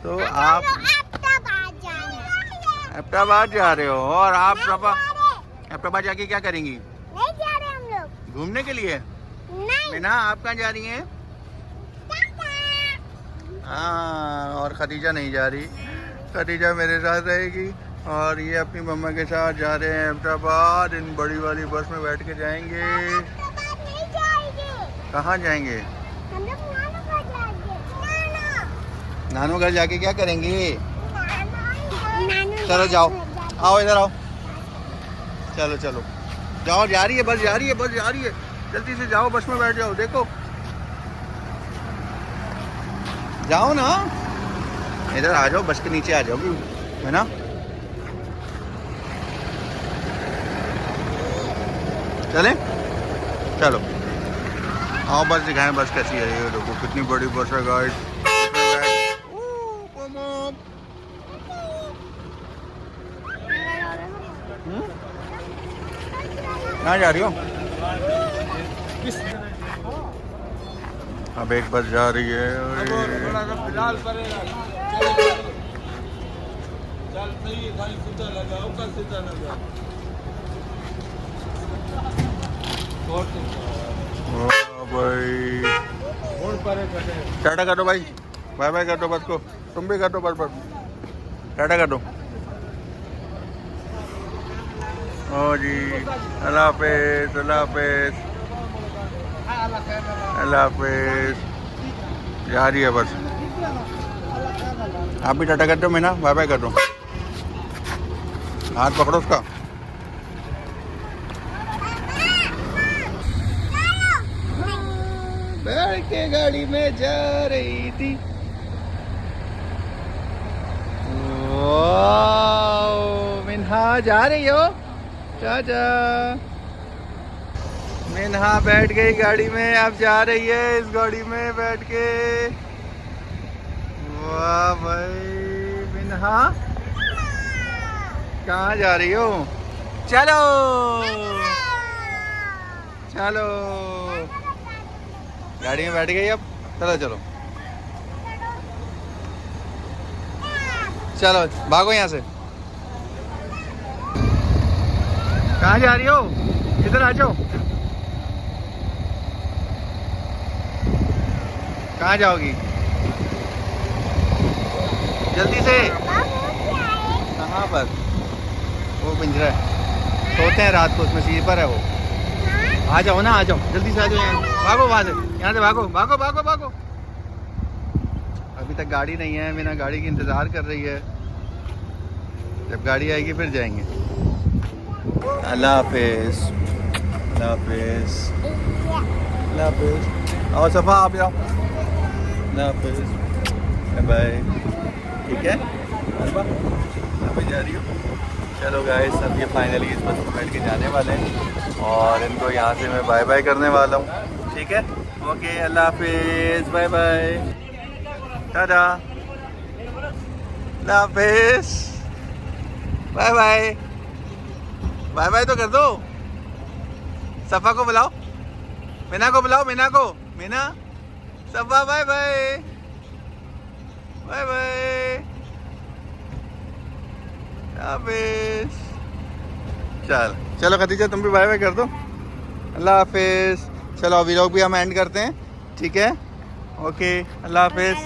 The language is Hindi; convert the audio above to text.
तो आप एबटाबाद जा रहे हो और आप एबटाबाद जाके क्या करेंगी? नहीं जा रहे हम लोग घूमने के लिए। नहीं। मीना आप कहाँ जा रही हैं? हाँ, और खदीजा नहीं जा रही। खदीजा मेरे साथ रहेगी और ये अपनी मम्मा के साथ जा रहे हैं एबटाबाद। इन बड़ी वाली बस में बैठ के जाएंगे। नहीं जाएंगे। कहाँ जाएंगे? हम लोग नानू घर जाएंगे। नानू घर जाके क्या करेंगे? नानू चलो जाओ, आओ इधर आओ। चलो चलो जाओ, जा रही है बस, जा रही है बस, जा रही है। जल्दी से जाओ, बस में बैठ जाओ। देखो जाओ ना, इधर आ जाओ, बस के नीचे आ जाओ, है ना। चले चलो आओ, बस दिखाएं बस कैसी है। ये देखो कितनी बड़ी बस है गाइस। कहाँ जा रही हो? अब एक बस जा रही है। भाई टाटा कर दो भाई, बाय बाय कर दो बस को। तुम भी कर दो बस, टाटा कर दो। ओ जी, अल्लाह हाफिज़, अल्लाह हाफिज़, अल्लाह हाफिज़। जा रही है बस। आप भी टाटा कर दो मीना, बाय बाय कर दो। हाथ पकड़ो उसका। बैठ के गाड़ी में जा रही थी। मिन्हा जा रही हो? चाचा मिन्हा बैठ गई गाड़ी में, अब जा रही है इस गाड़ी में बैठ के। वाह भाई मिन्हा, कहाँ जा रही हो? चलो चलो, गाड़ी में बैठ गई अब। चलो चलो चलो, भागो यहाँ से। कहाँ जा रही हो? इधर आ जाओ। कहाँ जाओगी? जल्दी से। कहाँ पर? वो पिंजरा है, सोते हैं रात को उसमें, स्लीपर है वो। आ जाओ ना, आ जाओ जल्दी से, आ जाओ यहाँ। भागो वहाँ से, यहाँ से भागो भागो भागो भागो। अभी तक गाड़ी नहीं है, मीना गाड़ी की इंतज़ार कर रही है। जब गाड़ी आएगी फिर जाएंगे। अल्लाह हाफिज़, अल्लाह हाफिज़, अल्लाह हाफिज़। आओ सफ़ा, आप जाओ। अल्लाह हाफिज़, बाय बाय। ठीक है, अभी जा रही हो? चलो गाइस, अब ये फाइनली इस बस में बैठ के जाने वाले हैं और इनको यहाँ से मैं बाय बाय करने वाला हूँ। ठीक है, ओके, अल्लाह हाफिज़, बाय बाय, टाटा, अल्लाह हाफिज़, बाय बाय। बाय बाय तो कर दो। सफ़ा को बुलाओ, मीना को बुलाओ, मीना को। मीना, सफ़ा, बाय बाय, बाय बाय, हाफिज़। चल चलो खदीजा, तुम भी बाय बाय कर दो। अल्लाह हाफिज़। चलो अभी लोग भी हम एंड करते हैं। ठीक है, ओके, अल्लाह हाफिज़।